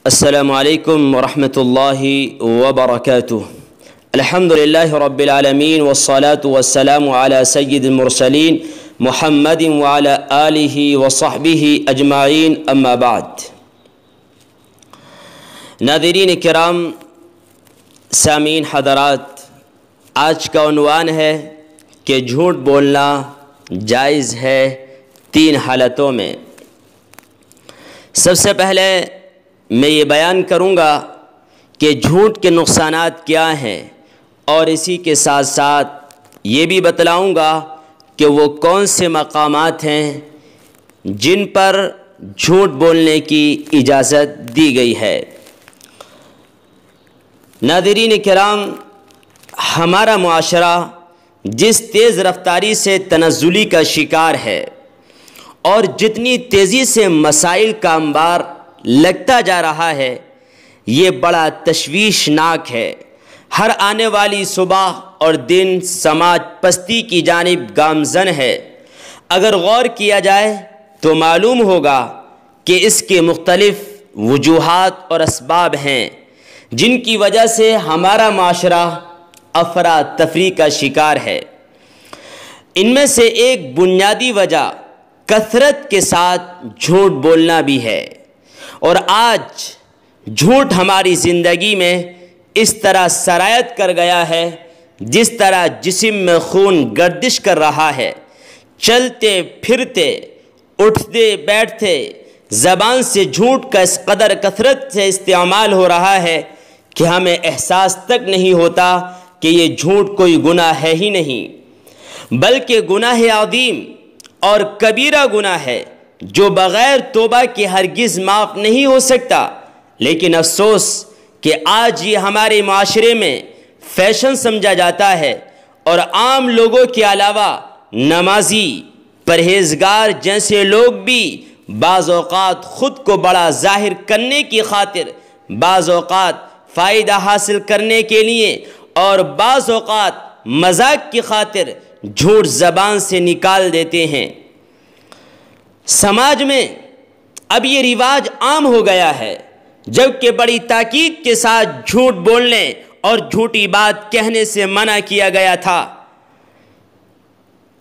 السلام علیکم ورحمۃ اللہ وبرکاتہ۔ الحمد للہ رب العالمین والصلاة والسلام علی سید المرسلین محمد وعلی آلہ وصحبہ اجمعین، اما بعد۔ ناظرین کرام، سامعین حضرات، آج کا عنوان ہے کہ جھوٹ بولنا جائز ہے 3 حالتوں میں۔ سب سے پہلے میں یہ بیان کروں گا کہ جھوٹ کے نقصانات کیا ہیں، اور اسی کے ساتھ ساتھ یہ بھی بتلاؤں گا کہ وہ کون سے مقامات ہیں جن پر جھوٹ بولنے کی اجازت دی گئی ہے۔ ناظرین کرام، ہمارا معاشرہ جس تیز رفتاری سے تنزلی کا شکار ہے اور جتنی تیزی سے مسائل کا انبار لگتا جا رہا ہے، یہ بڑا تشویشناک ہے۔ ہر آنے والی صبح اور دن سماج پستی کی جانب گامزن ہے۔ اگر غور کیا جائے تو معلوم ہوگا کہ اس کے مختلف وجوہات اور اسباب ہیں جن کی وجہ سے ہمارا معاشرہ افراتفری کا شکار ہے۔ ان میں سے ایک بنیادی وجہ کثرت کے ساتھ جھوٹ بولنا بھی ہے، اور آج جھوٹ ہماری زندگی میں اس طرح سرایت کر گیا ہے جس طرح جسم میں خون گردش کر رہا ہے۔ چلتے پھرتے، اٹھتے بیٹھتے زبان سے جھوٹ کا اس قدر کثرت سے استعمال ہو رہا ہے کہ ہمیں احساس تک نہیں ہوتا کہ یہ جھوٹ کوئی گناہ ہے ہی نہیں، بلکہ گناہ عظیم اور کبیرہ گناہ ہے جو بغیر توبہ کے ہرگز معاف نہیں ہو سکتا۔ لیکن افسوس کہ آج یہ ہمارے معاشرے میں فیشن سمجھا جاتا ہے، اور عام لوگوں کے علاوہ نمازی، پرہیزگار جیسے لوگ بھی بعض اوقات خود کو بڑا ظاہر کرنے کی خاطر، بعض اوقات فائدہ حاصل کرنے کے لیے، اور بعض اوقات مذاق کی خاطر جھوٹ زبان سے نکال دیتے ہیں۔ سماج میں اب یہ رواج عام ہو گیا ہے، جبکہ بڑی تاکید کے ساتھ جھوٹ بولنے اور جھوٹی بات کہنے سے منع کیا گیا تھا،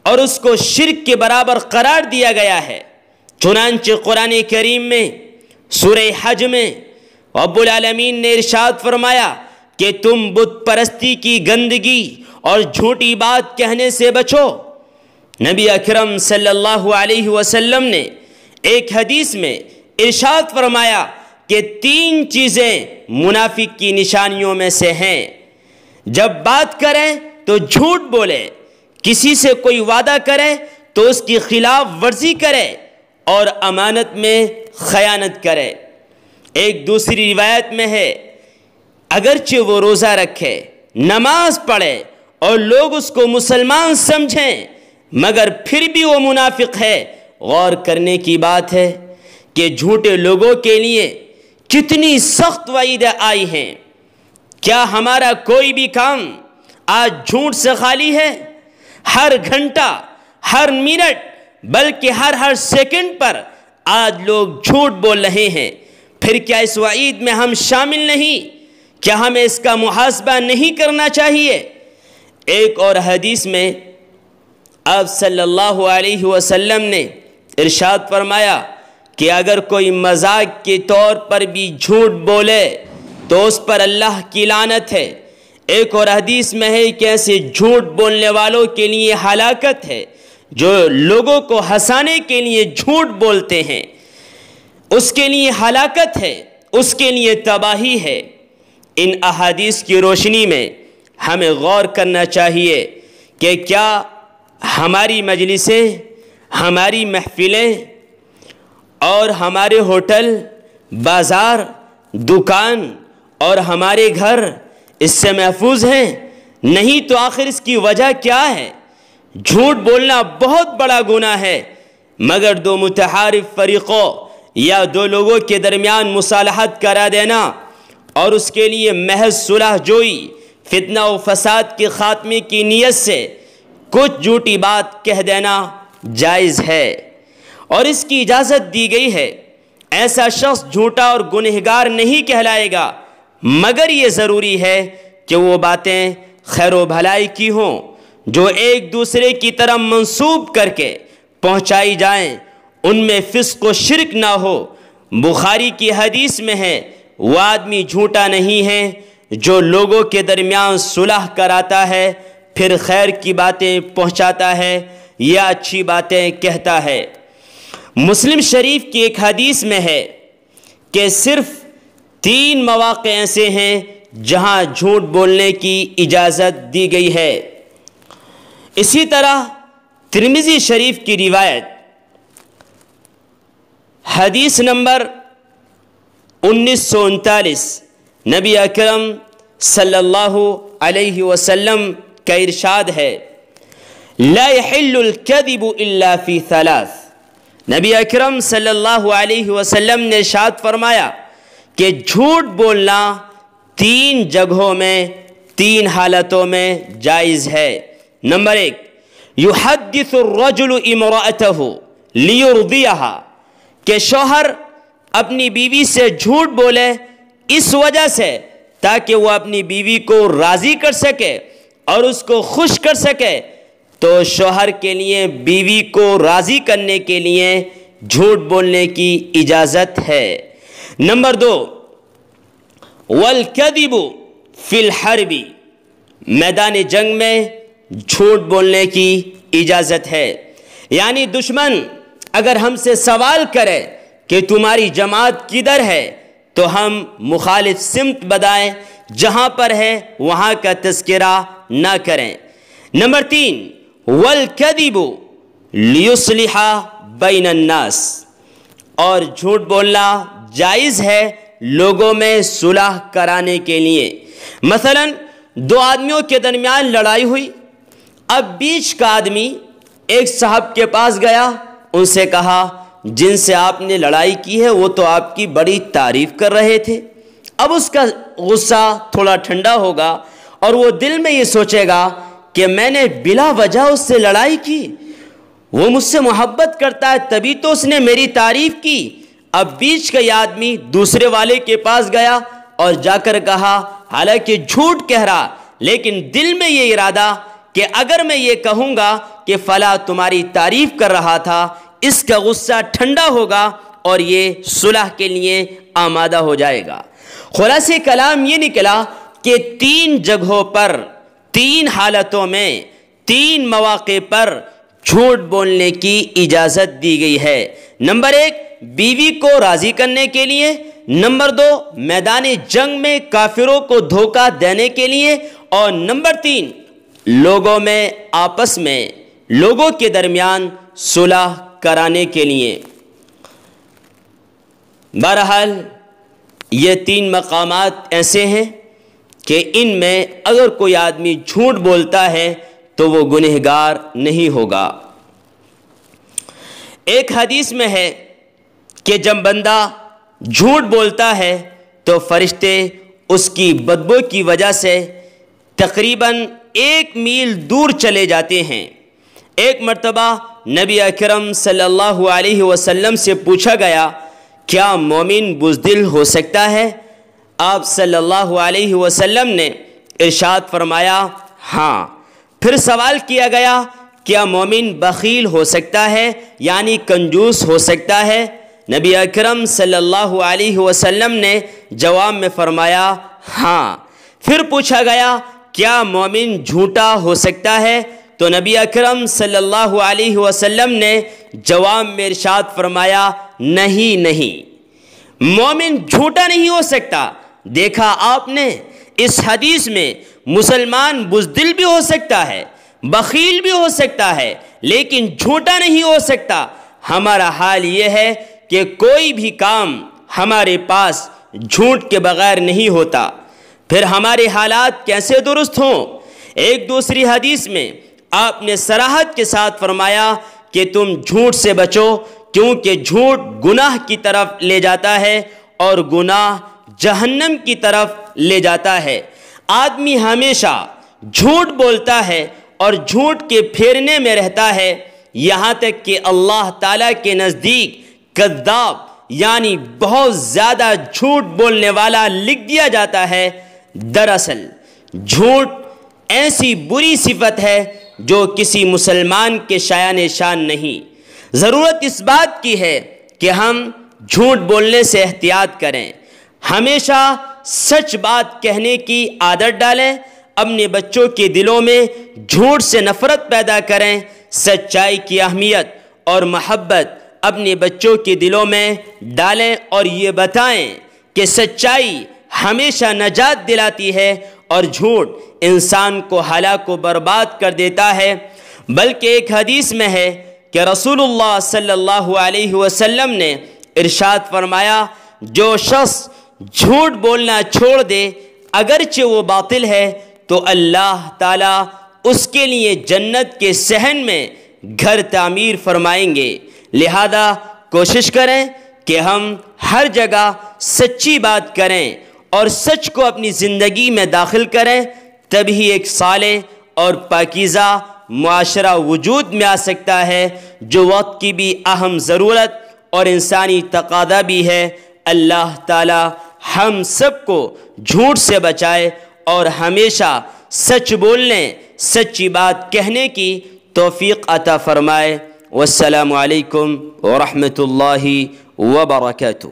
اور اس کو شرک کے برابر قرار دیا گیا ہے۔ چنانچہ قرآن کریم میں سورہ حج میں رب العالمین نے ارشاد فرمایا کہ تم بت پرستی کی گندگی اور جھوٹی بات کہنے سے بچو۔ نبی اکرم صلی اللہ علیہ وسلم نے ایک حدیث میں ارشاد فرمایا کہ 3 چیزیں منافق کی نشانیوں میں سے ہیں۔ جب بات کریں تو جھوٹ بولے، کسی سے کوئی وعدہ کرے تو اس کی خلاف ورزی کرے، اور امانت میں خیانت کرے۔ ایک دوسری روایت میں ہے، اگرچہ وہ روزہ رکھے، نماز پڑھے اور لوگ اس کو مسلمان سمجھیں، مگر پھر بھی وہ منافق ہے۔ غور کرنے کی بات ہے کہ جھوٹے لوگوں کے لیے کتنی سخت وعیدیں آئی ہیں۔ کیا ہمارا کوئی بھی کام آج جھوٹ سے خالی ہے؟ ہر گھنٹہ، ہر منٹ، بلکہ ہر سیکنڈ پر آج لوگ جھوٹ بول رہے ہیں۔ پھر کیا اس وعید میں ہم شامل نہیں؟ کیا ہمیں اس کا محاسبہ نہیں کرنا چاہیے؟ ایک اور حدیث میں آپ صلی اللہ علیہ وسلم نے ارشاد فرمایا کہ اگر کوئی مذاق کے طور پر بھی جھوٹ بولے تو اس پر اللہ کی لعنت ہے۔ ایک اور حدیث میں ہے کہ ایسے جھوٹ بولنے والوں کے لیے ہلاکت ہے جو لوگوں کو ہنسانے کے لیے جھوٹ بولتے ہیں، اس کے لیے ہلاکت ہے، اس کے لیے تباہی ہے۔ ان احادیث کی روشنی میں ہمیں غور کرنا چاہیے کہ کیا ہماری مجلسیں، ہماری محفلیں اور ہمارے ہوٹل، بازار، دکان اور ہمارے گھر اس سے محفوظ ہیں؟ نہیں تو آخر اس کی وجہ کیا ہے؟ جھوٹ بولنا بہت بڑا گناہ ہے، مگر 2 متحارب فریقوں یا 2 لوگوں کے درمیان مصالحت کرا دینا اور اس کے لیے محض صلح جوئی، فتنہ و فساد کے خاتمے کی نیت سے کچھ جھوٹی بات کہہ دینا جائز ہے، اور اس کی اجازت دی گئی ہے۔ ایسا شخص جھوٹا اور گنہگار نہیں کہلائے گا، مگر یہ ضروری ہے کہ وہ باتیں خیر و بھلائی کی ہوں جو ایک دوسرے کی طرف منسوب کر کے پہنچائی جائیں، ان میں فسق و شرک نہ ہو۔ بخاری کی حدیث میں ہے، وہ آدمی جھوٹا نہیں ہے جو لوگوں کے درمیان صلح کراتا ہے، پھر خیر کی باتیں پہنچاتا ہے یا اچھی باتیں کہتا ہے۔ مسلم شریف کی ایک حدیث میں ہے کہ صرف 3 مواقع ایسے ہیں جہاں جھوٹ بولنے کی اجازت دی گئی ہے۔ اسی طرح ترمذی شریف کی روایت حدیث نمبر 1939، نبی اکرم صلی اللہ علیہ وسلم کا ارشاد ہے، لا يحل الكذب الا فی 3۔ نبی اکرم صلی اللہ علیہ وسلم نے ارشاد فرمایا کہ جھوٹ بولنا 3 جگہوں میں، 3 حالتوں میں جائز ہے۔ نمبر 1، یحدث الرجل امرأته لیرضیها، کہ شوہر اپنی بیوی سے جھوٹ بولے اس وجہ سے تاکہ وہ اپنی بیوی کو راضی کر سکے اور اس کو خوش کر سکے، تو شوہر کے لیے بیوی کو راضی کرنے کے لیے جھوٹ بولنے کی اجازت ہے۔ نمبر 2، والکذب فی الحرب، میدان جنگ میں جھوٹ بولنے کی اجازت ہے، یعنی دشمن اگر ہم سے سوال کرے کہ تمہاری جماعت کدھر ہے تو ہم مخالف سمت بتائیں، جہاں پر ہے وہاں کا تذکرہ نہ کریں۔ نمبر 3، والکذب لیصلح بین الناس، اور جھوٹ بولنا جائز ہے لوگوں میں صلح کرانے کے لیے۔ مثلا 2 آدمیوں کے درمیان لڑائی ہوئی، اب بیچ کا آدمی ایک صاحب کے پاس گیا، ان سے کہا جن سے آپ نے لڑائی کی ہے وہ تو آپ کی بڑی تعریف کر رہے تھے۔ اب اس کا غصہ تھوڑا ٹھنڈا ہوگا اور وہ دل میں یہ سوچے گا کہ میں نے بلا وجہ اس سے لڑائی کی، وہ مجھ سے محبت کرتا ہے تبھی تو اس نے میری تعریف کی۔ اب بیچ کا یہ آدمی دوسرے والے کے پاس گیا اور جا کر کہا، حالانکہ جھوٹ کہہ رہا لیکن دل میں یہ ارادہ کہ اگر میں یہ کہوں گا کہ فلاں تمہاری تعریف کر رہا تھا، اس کا غصہ ٹھنڈا ہوگا اور یہ صلح کے لیے آمادہ ہو جائے گا۔ خلاصہ کلام یہ نکلا کہ 3 جگہوں پر، 3 حالتوں میں، 3 مواقع پر جھوٹ بولنے کی اجازت دی گئی ہے۔ نمبر 1، بیوی کو راضی کرنے کے لیے۔ نمبر 2، میدان جنگ میں کافروں کو دھوکہ دینے کے لیے۔ اور نمبر 3، لوگوں میں آپس میں، لوگوں کے درمیان صلح کرانے کے لیے۔ بہرحال یہ 3 مقامات ایسے ہیں کہ ان میں اگر کوئی آدمی جھوٹ بولتا ہے تو وہ گنہگار نہیں ہوگا۔ ایک حدیث میں ہے کہ جب بندہ جھوٹ بولتا ہے تو فرشتے اس کی بدبو کی وجہ سے تقریباً 1 میل دور چلے جاتے ہیں۔ ایک مرتبہ نبی اکرم صلی اللہ علیہ وسلم سے پوچھا گیا، کیا مومن بزدل ہو سکتا ہے؟ آپ صلی اللہ علیہ وسلم نے ارشاد فرمایا، ہاں۔ پھر سوال کیا گیا، کیا مومن بخیل ہو سکتا ہے، یعنی کنجوس ہو سکتا ہے؟ نبی اکرم صلی اللہ علیہ وسلم نے جواب میں فرمایا، ہاں۔ پھر پوچھا گیا، کیا مومن جھوٹا ہو سکتا ہے؟ تو نبی اکرم صلی اللہ علیہ وسلم نے جواب میں ارشاد فرمایا، نہیں، مومن جھوٹا نہیں ہو سکتا۔ دیکھا آپ نے اس حدیث میں مسلمان بزدل بھی ہو سکتا ہے، بخیل بھی ہو سکتا ہے، لیکن جھوٹا نہیں ہو سکتا۔ ہمارا حال یہ ہے کہ کوئی بھی کام ہمارے پاس جھوٹ کے بغیر نہیں ہوتا، پھر ہمارے حالات کیسے درست ہوں؟ ایک دوسری حدیث میں آپ نے صراحت کے ساتھ فرمایا کہ تم جھوٹ سے بچو، کیونکہ جھوٹ گناہ کی طرف لے جاتا ہے اور گناہ جہنم کی طرف لے جاتا ہے۔ آدمی ہمیشہ جھوٹ بولتا ہے اور جھوٹ کے پھیرنے میں رہتا ہے، یہاں تک کہ اللہ تعالیٰ کے نزدیک کذاب یعنی بہت زیادہ جھوٹ بولنے والا لکھ دیا جاتا ہے۔ دراصل جھوٹ ایسی بری صفت ہے جو کسی مسلمان کے شایان شان نہیں۔ ضرورت اس بات کی ہے کہ ہم جھوٹ بولنے سے احتیاط کریں، ہمیشہ سچ بات کہنے کی عادت ڈالیں، اپنے بچوں کے دلوں میں جھوٹ سے نفرت پیدا کریں، سچائی کی اہمیت اور محبت اپنے بچوں کے دلوں میں ڈالیں اور یہ بتائیں کہ سچائی ہمیشہ نجات دلاتی ہے اور جھوٹ انسان کو ہلاک و برباد کر دیتا ہے۔ بلکہ ایک حدیث میں ہے کہ رسول اللہ صلی اللہ علیہ وسلم نے ارشاد فرمایا، جو شخص جھوٹ بولنا چھوڑ دے اگرچہ وہ باطل ہے تو اللہ تعالیٰ اس کے لیے جنت کے صحن میں گھر تعمیر فرمائیں گے۔ لہذا کوشش کریں کہ ہم ہر جگہ سچی بات کریں اور سچ کو اپنی زندگی میں داخل کریں، تبھی ایک صالح اور پاکیزہ معاشرہ وجود میں آ سکتا ہے، جو وقت کی بھی اہم ضرورت اور انسانی تقاضا بھی ہے۔ اللہ تعالی ہم سب کو جھوٹ سے بچائے اور ہمیشہ سچ بولنے، سچی بات کہنے کی توفیق عطا فرمائے۔ والسلام علیکم ورحمۃ اللہ وبرکاتہ۔